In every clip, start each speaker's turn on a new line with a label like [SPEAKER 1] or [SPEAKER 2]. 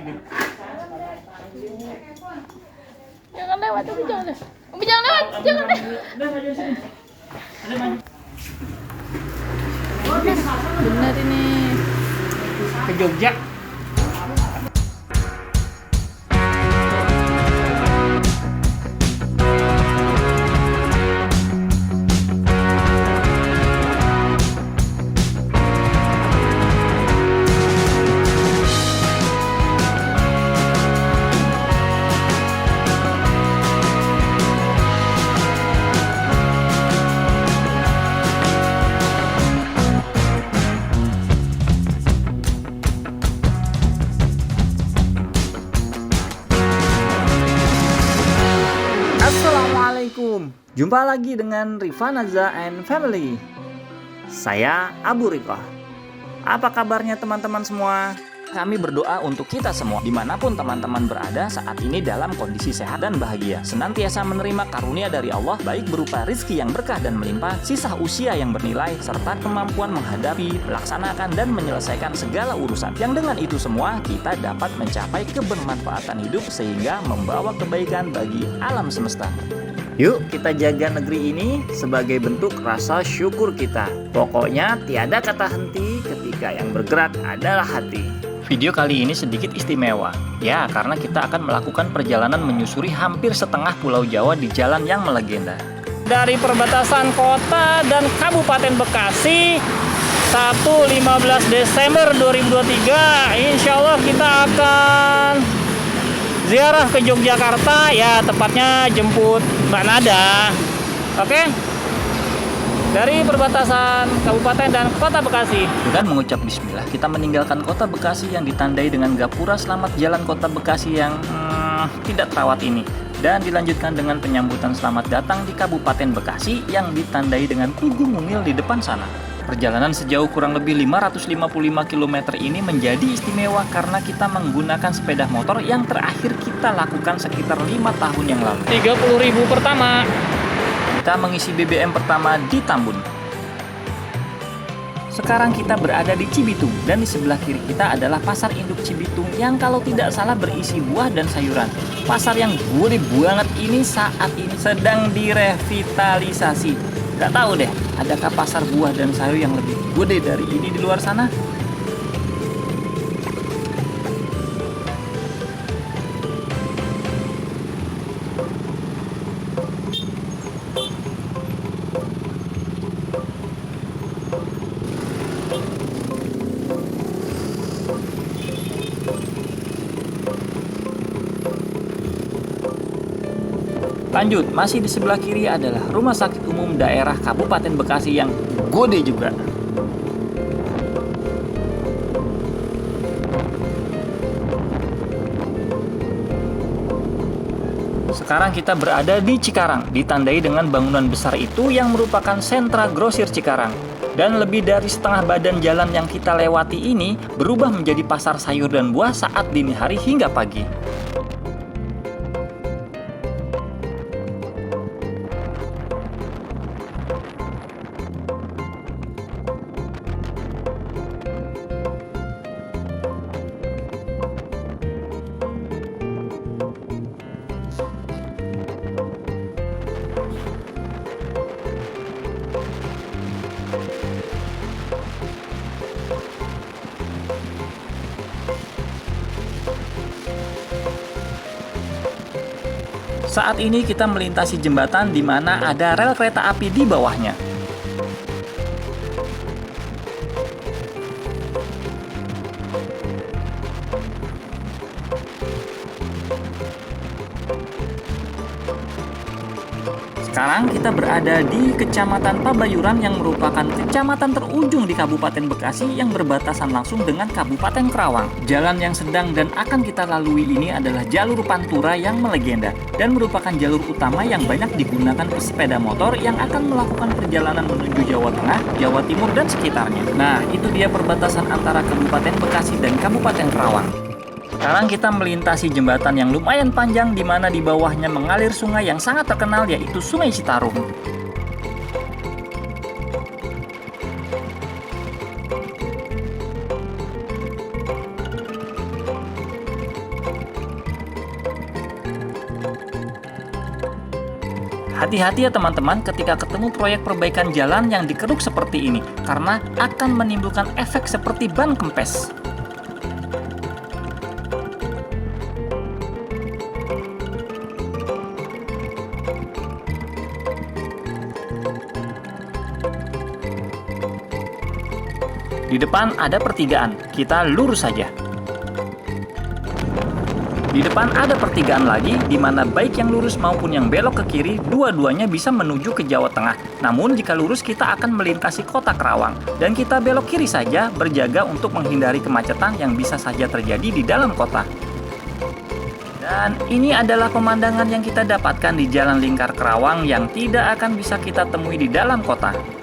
[SPEAKER 1] Jangan lewat, Umi jangan lewat. Umi jangan lewat, jangan lewat. Benar ini.
[SPEAKER 2] Ke Jogja. Assalamualaikum. Jumpa lagi dengan Rifa Naza and Family. Saya Abu Riko. Apa kabarnya teman-teman semua? Kami berdoa untuk kita semua dimanapun teman-teman berada saat ini dalam kondisi sehat dan bahagia, senantiasa menerima karunia dari Allah, baik berupa rizki yang berkah dan melimpah, sisa usia yang bernilai, serta kemampuan menghadapi, melaksanakan, dan menyelesaikan segala urusan. Yang dengan itu semua kita dapat mencapai kebermanfaatan hidup sehingga membawa kebaikan bagi alam semesta. Yuk kita jaga negeri ini sebagai bentuk rasa syukur kita. Pokoknya tiada kata henti ketika yang bergerak adalah hati. Video kali ini sedikit istimewa, ya karena kita akan melakukan perjalanan menyusuri hampir setengah Pulau Jawa di jalan yang melegenda. Dari perbatasan kota dan Kabupaten Bekasi, Sabtu 15 Desember 2023, insya Allah kita akan ziarah ke Yogyakarta, ya tepatnya jemput Mbak Nada. Oke? Dari perbatasan Kabupaten dan Kota Bekasi. Dengan mengucap bismillah, kita meninggalkan Kota Bekasi yang ditandai dengan gapura selamat jalan Kota Bekasi yang tidak terawat ini. Dan dilanjutkan dengan penyambutan selamat datang di Kabupaten Bekasi yang ditandai dengan tugu mungil di depan sana. Perjalanan sejauh kurang lebih 555 km ini menjadi istimewa karena kita menggunakan sepeda motor yang terakhir kita lakukan sekitar 5 tahun yang lalu. 30.000 pertama. Kita mengisi BBM pertama di Tambun. Sekarang kita berada di Cibitung dan di sebelah kiri kita adalah Pasar Induk Cibitung yang kalau tidak salah berisi buah dan sayuran. Pasar yang gede banget ini saat ini sedang direvitalisasi. Gak tahu deh, adakah pasar buah dan sayur yang lebih gede dari ini di luar sana? Lanjut, masih di sebelah kiri adalah Rumah Sakit Umum Daerah Kabupaten Bekasi yang gede juga. Sekarang kita berada di Cikarang, ditandai dengan bangunan besar itu yang merupakan sentra grosir Cikarang. Dan lebih dari setengah badan jalan yang kita lewati ini berubah menjadi pasar sayur dan buah saat dini hari hingga pagi. Saat ini kita melintasi jembatan di mana ada rel kereta api di bawahnya. Sekarang kita berada di Kecamatan Pabayuran yang merupakan kecamatan terujung di Kabupaten Bekasi yang berbatasan langsung dengan Kabupaten Kerawang. Jalan yang sedang dan akan kita lalui ini adalah jalur Pantura yang melegenda dan merupakan jalur utama yang banyak digunakan pesepeda motor yang akan melakukan perjalanan menuju Jawa Tengah, Jawa Timur, dan sekitarnya. Nah, itu dia perbatasan antara Kabupaten Bekasi dan Kabupaten Kerawang. Sekarang kita melintasi jembatan yang lumayan panjang di mana di bawahnya mengalir sungai yang sangat terkenal yaitu Sungai Citarum. Hati-hati ya teman-teman ketika ketemu proyek perbaikan jalan yang dikeruk seperti ini, karena akan menimbulkan efek seperti ban kempes. Di depan ada pertigaan, kita lurus saja. Di depan ada pertigaan lagi, di mana baik yang lurus maupun yang belok ke kiri, dua-duanya bisa menuju ke Jawa Tengah. Namun jika lurus kita akan melintasi kota Kerawang, dan kita belok kiri saja, berjaga untuk menghindari kemacetan yang bisa saja terjadi di dalam kota. Dan ini adalah pemandangan yang kita dapatkan di Jalan Lingkar Kerawang yang tidak akan bisa kita temui di dalam kota.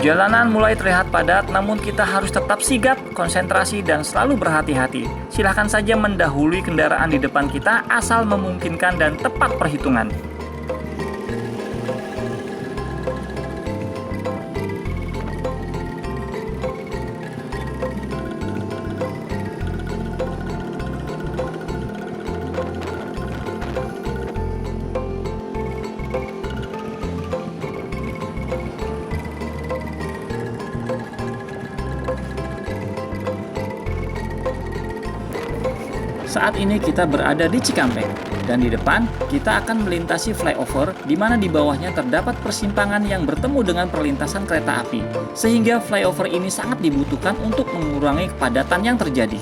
[SPEAKER 2] Jalanan mulai terlihat padat, namun kita harus tetap sigap, konsentrasi, dan selalu berhati-hati. Silahkan saja mendahului kendaraan di depan kita asal memungkinkan dan tepat perhitungan. Saat ini kita berada di Cikampek, dan di depan kita akan melintasi flyover di mana di bawahnya terdapat persimpangan yang bertemu dengan perlintasan kereta api, sehingga flyover ini sangat dibutuhkan untuk mengurangi kepadatan yang terjadi.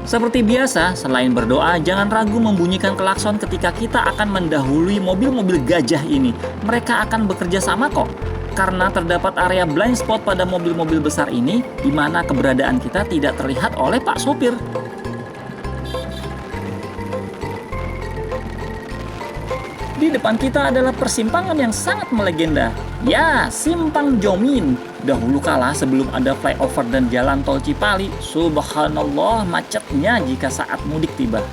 [SPEAKER 2] Seperti biasa, selain berdoa, jangan ragu membunyikan klakson ketika kita akan mendahului mobil-mobil gajah ini. Mereka akan bekerja sama kok, karena terdapat area blind spot pada mobil-mobil besar ini, di mana keberadaan kita tidak terlihat oleh Pak Sopir. Di depan kita adalah persimpangan yang sangat melegenda. Ya, Simpang Jomin. Dahulu kala sebelum ada flyover dan jalan tol Cipali, subhanallah macetnya jika saat mudik tiba.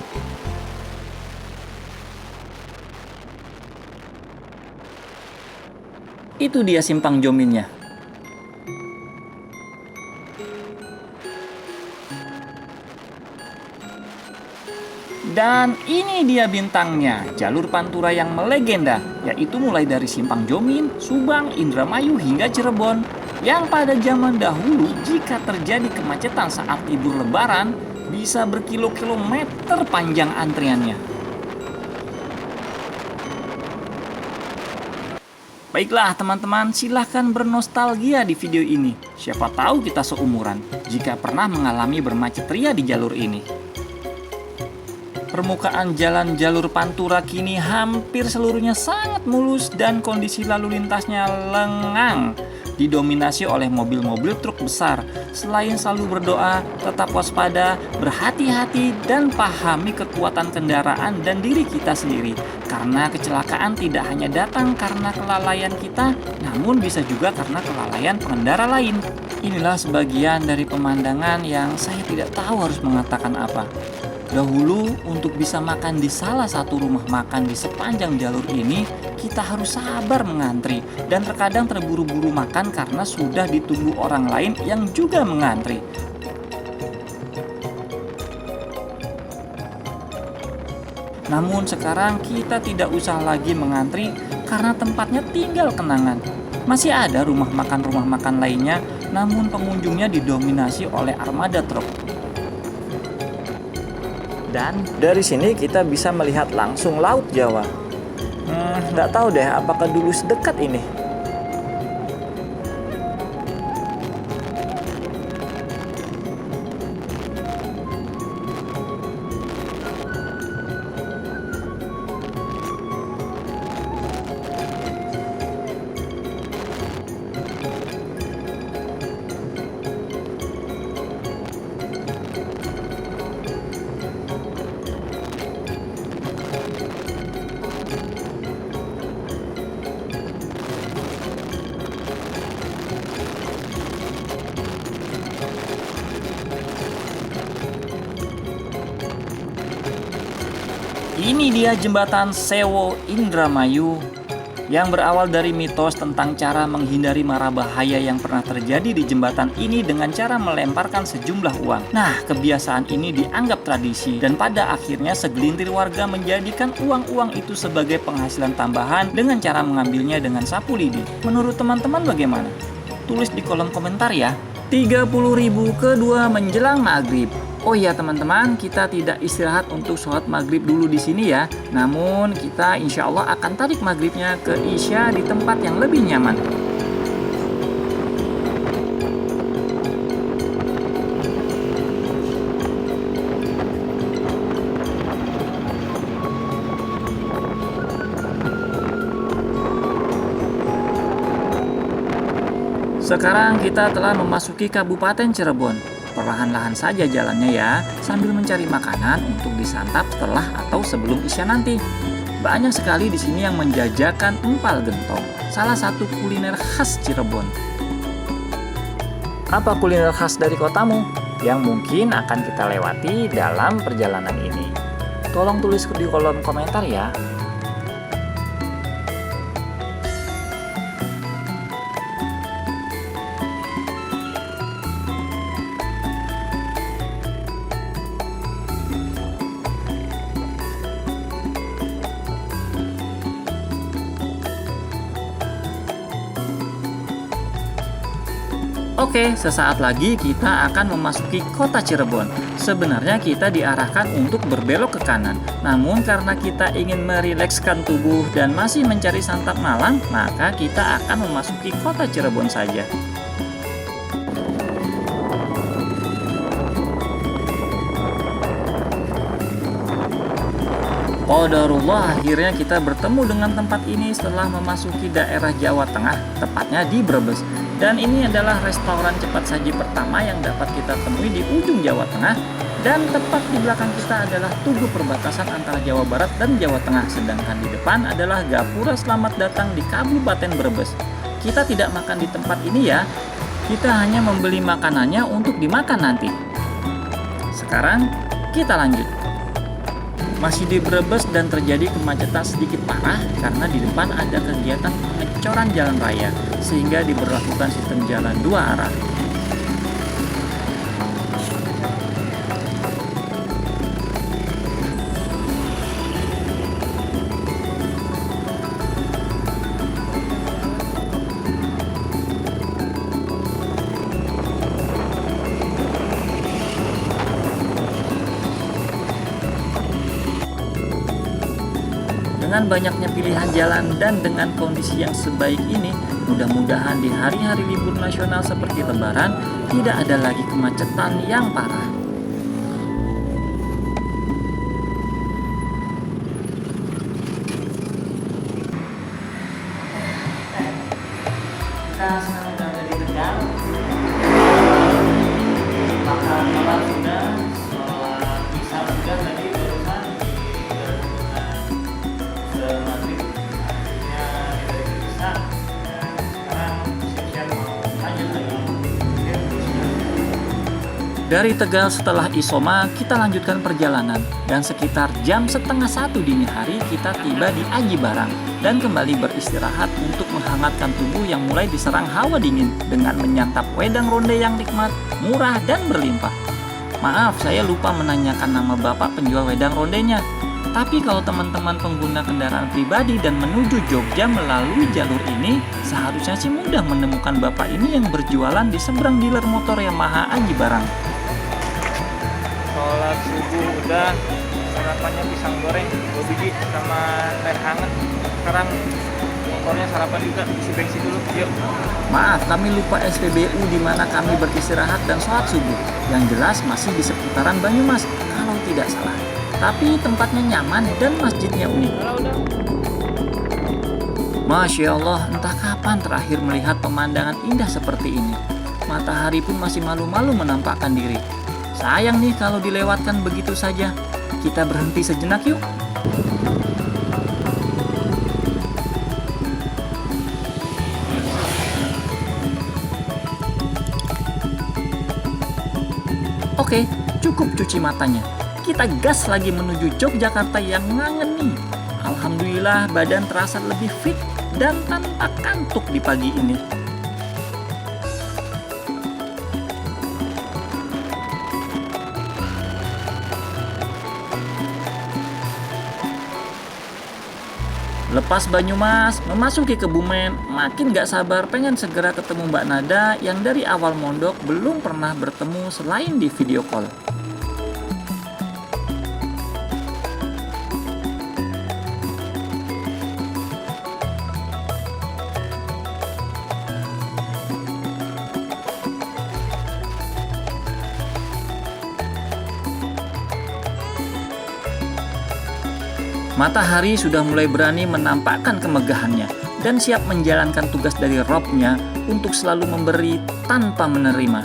[SPEAKER 2] Itu dia Simpang Jominnya. Dan ini dia bintangnya, jalur Pantura yang melegenda, yaitu mulai dari Simpang Jomin, Subang, Indramayu hingga Cirebon. Yang pada zaman dahulu jika terjadi kemacetan saat libur lebaran, bisa berkilo-kilometer panjang antriannya. Baiklah teman-teman, silahkan bernostalgia di video ini. Siapa tahu kita seumuran jika pernah mengalami bermacet ria di jalur ini. Permukaan jalan jalur Pantura kini hampir seluruhnya sangat mulus dan kondisi lalu lintasnya lengang, didominasi oleh mobil-mobil truk besar. Selain selalu berdoa, tetap waspada, berhati-hati, dan pahami kekuatan kendaraan dan diri kita sendiri. Karena kecelakaan tidak hanya datang karena kelalaian kita, namun bisa juga karena kelalaian pengendara lain. Inilah sebagian dari pemandangan yang saya tidak tahu harus mengatakan apa. Dahulu, untuk bisa makan di salah satu rumah makan di sepanjang jalur ini, kita harus sabar mengantri dan terkadang terburu-buru makan karena sudah ditunggu orang lain yang juga mengantri. Namun sekarang kita tidak usah lagi mengantri karena tempatnya tinggal kenangan. Masih ada rumah makan lainnya, namun pengunjungnya didominasi oleh armada truk. Dan dari sini kita bisa melihat langsung Laut Jawa. Nggak tahu deh apakah dulu sedekat ini. Ini dia jembatan Sewo Indramayu yang berawal dari mitos tentang cara menghindari mara bahaya yang pernah terjadi di jembatan ini dengan cara melemparkan sejumlah uang. Nah, kebiasaan ini dianggap tradisi dan pada akhirnya segelintir warga menjadikan uang-uang itu sebagai penghasilan tambahan dengan cara mengambilnya dengan sapu lidi. Menurut teman-teman bagaimana? Tulis di kolom komentar ya. 30.000 kedua menjelang maghrib. Oh iya teman-teman, kita tidak istirahat untuk sholat maghrib dulu di sini ya. Namun kita insya Allah akan tarik maghribnya ke Isya di tempat yang lebih nyaman. Sekarang kita telah memasuki Kabupaten Cirebon. Perlahan-lahan saja jalannya ya, sambil mencari makanan untuk disantap setelah atau sebelum Isya nanti. Banyak sekali di sini yang menjajakan empal gentong, salah satu kuliner khas Cirebon. Apa kuliner khas dari kotamu yang mungkin akan kita lewati dalam perjalanan ini? Tolong tulis di kolom komentar ya. Oke, sesaat lagi kita akan memasuki kota Cirebon. Sebenarnya kita diarahkan untuk berbelok ke kanan. Namun karena kita ingin merilekskan tubuh dan masih mencari santap malam, maka kita akan memasuki kota Cirebon saja. Qadarullah, akhirnya kita bertemu dengan tempat ini setelah memasuki daerah Jawa Tengah, tepatnya di Brebes. Dan ini adalah restoran cepat saji pertama yang dapat kita temui di ujung Jawa Tengah. Dan tepat di belakang kita adalah tugu perbatasan antara Jawa Barat dan Jawa Tengah. Sedangkan di depan adalah Gapura Selamat Datang di Kabupaten Brebes. Kita tidak makan di tempat ini ya, kita hanya membeli makanannya untuk dimakan nanti. Sekarang kita lanjut. Masih di Brebes dan terjadi kemacetan sedikit parah karena di depan ada kegiatan pengecoran jalan raya sehingga diberlakukan sistem jalan dua arah. Dengan banyaknya pilihan jalan dan dengan kondisi yang sebaik ini, mudah-mudahan di hari-hari libur nasional seperti Lebaran tidak ada lagi kemacetan yang parah. Kita sekarang sudah ada di Tegal. Makan malam sudah, sholat isya sudah tadi barusan di maghrib. Akhirnya dari isya dan sekarang siap-siap mau lanjut lagi. Dari Tegal setelah Isoma, kita lanjutkan perjalanan dan sekitar jam 12:30 dini hari kita tiba di Aji Barang dan kembali beristirahat untuk menghangatkan tubuh yang mulai diserang hawa dingin dengan menyantap wedang ronde yang nikmat, murah, dan berlimpah. Maaf, saya lupa menanyakan nama bapak penjual wedang rondenya. Tapi kalau teman-teman pengguna kendaraan pribadi dan menuju Jogja melalui jalur ini, seharusnya sih mudah menemukan bapak ini yang berjualan di seberang dealer motor Yamaha Aji Barang. Sholat subuh udah, sarapannya pisang goreng 2 biji sama teh hangat. Sekarang motornya sarapan juga, isi bensin dulu, yuk. Maaf, kami lupa SPBU di mana kami beristirahat dan sholat subuh. Yang jelas masih di seputaran Banyumas, kalau tidak salah. Tapi tempatnya nyaman dan masjidnya unik. Masya Allah, entah kapan terakhir melihat pemandangan indah seperti ini. Matahari pun masih malu-malu menampakkan diri. Sayang nih kalau dilewatkan begitu saja. Kita berhenti sejenak yuk. Oke, cukup cuci matanya. kita gas lagi menuju Yogyakarta yang ngangen nih. Alhamdulillah badan terasa lebih fit dan tanpa kantuk di pagi ini. Lepas Banyumas, memasuki Kebumen, makin gak sabar pengen segera ketemu Mbak Nada yang dari awal mondok belum pernah bertemu selain di video call. Matahari sudah mulai berani menampakkan kemegahannya dan siap menjalankan tugas dari Robnya untuk selalu memberi tanpa menerima.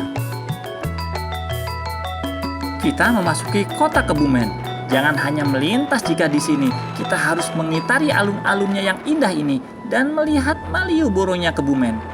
[SPEAKER 2] Kita memasuki kota Kebumen. Jangan hanya melintas jika di sini, kita harus mengitari alun-alunnya yang indah ini dan melihat Malioboro-nya Kebumen.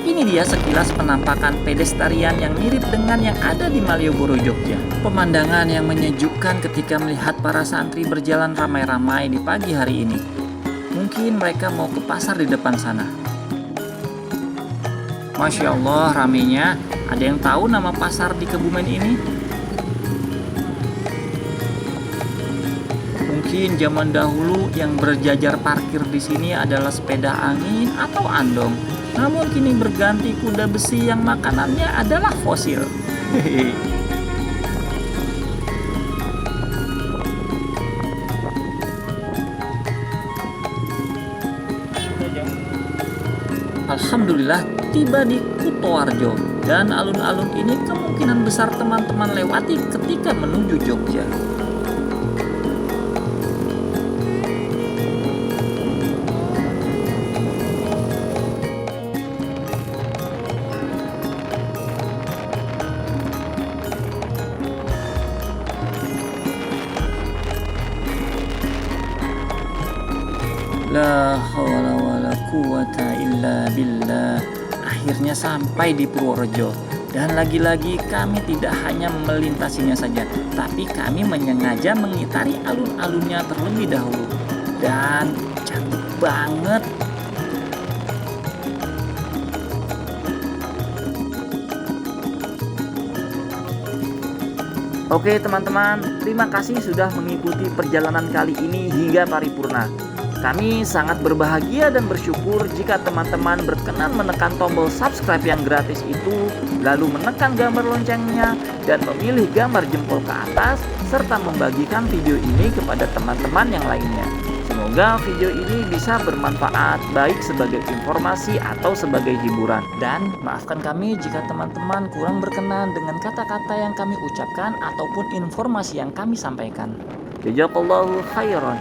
[SPEAKER 2] Ini dia sekilas penampakan pedestrian yang mirip dengan yang ada di Malioboro, Jogja. Pemandangan yang menyejukkan ketika melihat para santri berjalan ramai-ramai di pagi hari ini. Mungkin mereka mau ke pasar di depan sana. Masya Allah, ramenya. Ada yang tahu nama pasar di Kebumen ini? Mungkin zaman dahulu yang berjajar parkir di sini adalah sepeda angin atau andong. Namun kini berganti kuda besi yang makanannya adalah fosil. Alhamdulillah tiba di Kutoarjo dan alun-alun ini kemungkinan besar teman-teman lewati ketika menuju Jogja. La hawla wala quwata illa billah. Akhirnya sampai di Purworejo. Dan lagi-lagi kami tidak hanya melintasinya saja, tapi kami menyengaja mengitari alun-alunnya terlebih dahulu. Dan cantik banget. Oke teman-teman, terima kasih sudah mengikuti perjalanan kali ini hingga paripurna. Kami sangat berbahagia dan bersyukur jika teman-teman berkenan menekan tombol subscribe yang gratis itu, lalu menekan gambar loncengnya dan memilih gambar jempol ke atas, serta membagikan video ini kepada teman-teman yang lainnya. Semoga video ini bisa bermanfaat baik sebagai informasi atau sebagai hiburan. Dan maafkan kami jika teman-teman kurang berkenan dengan kata-kata yang kami ucapkan ataupun informasi yang kami sampaikan. Jazakallahu khairan.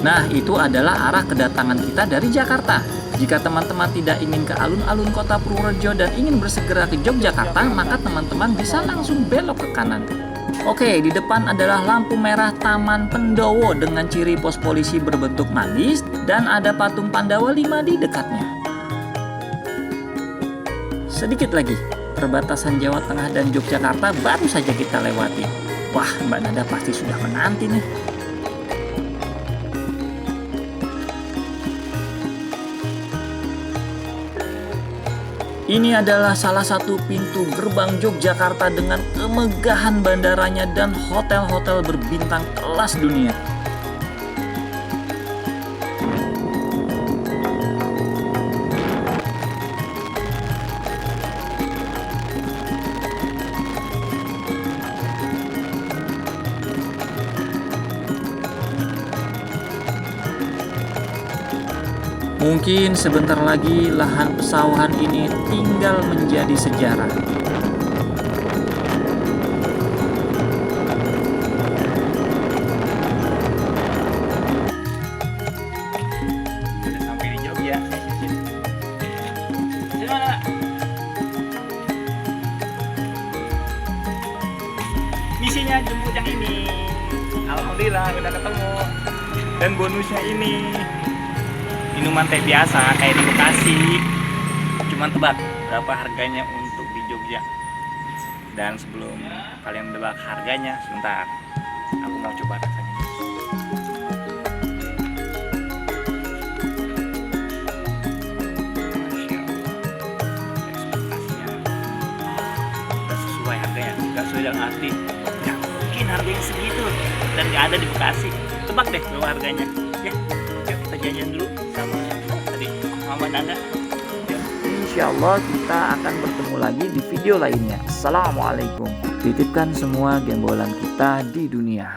[SPEAKER 2] Nah, itu adalah arah kedatangan kita dari Jakarta. Jika teman-teman tidak ingin ke alun-alun kota Purworejo dan ingin bersegera ke Yogyakarta, maka teman-teman bisa langsung belok ke kanan. Oke, di depan adalah lampu merah Taman Pendowo dengan ciri pos polisi berbentuk manggis dan ada patung Pandawa 5 di dekatnya. Sedikit lagi, perbatasan Jawa Tengah dan Yogyakarta baru saja kita lewati. Wah, Mbak Nada pasti sudah menanti nih. Ini adalah salah satu pintu gerbang Yogyakarta dengan kemegahan bandaranya dan hotel-hotel berbintang kelas dunia. Mungkin sebentar lagi lahan pesawahan ini tinggal menjadi sejarah. Sudah sampai di Jogja. Misinya jemput yang ini. Alhamdulillah udah ketemu. Dan bonusnya ini. Minuman teh biasa kayak di Bekasi. Cuman tebak berapa harganya untuk di Jogja. Dan sebelum kalian menebak harganya, sebentar. Aku mau coba rasanya. Masya Allah. Ekspektasinya udah sesuai harganya. Gak sesuai dengan arti gak mungkin harganya segitu. Dan gak ada di Bekasi. Tebak deh berapa harganya. Ya, yuk kita jajan dulu sama tadi Mama Nanda. Insya Allah kita akan bertemu lagi di video lainnya. Assalamualaikum. Titipkan semua gembolan kita di dunia.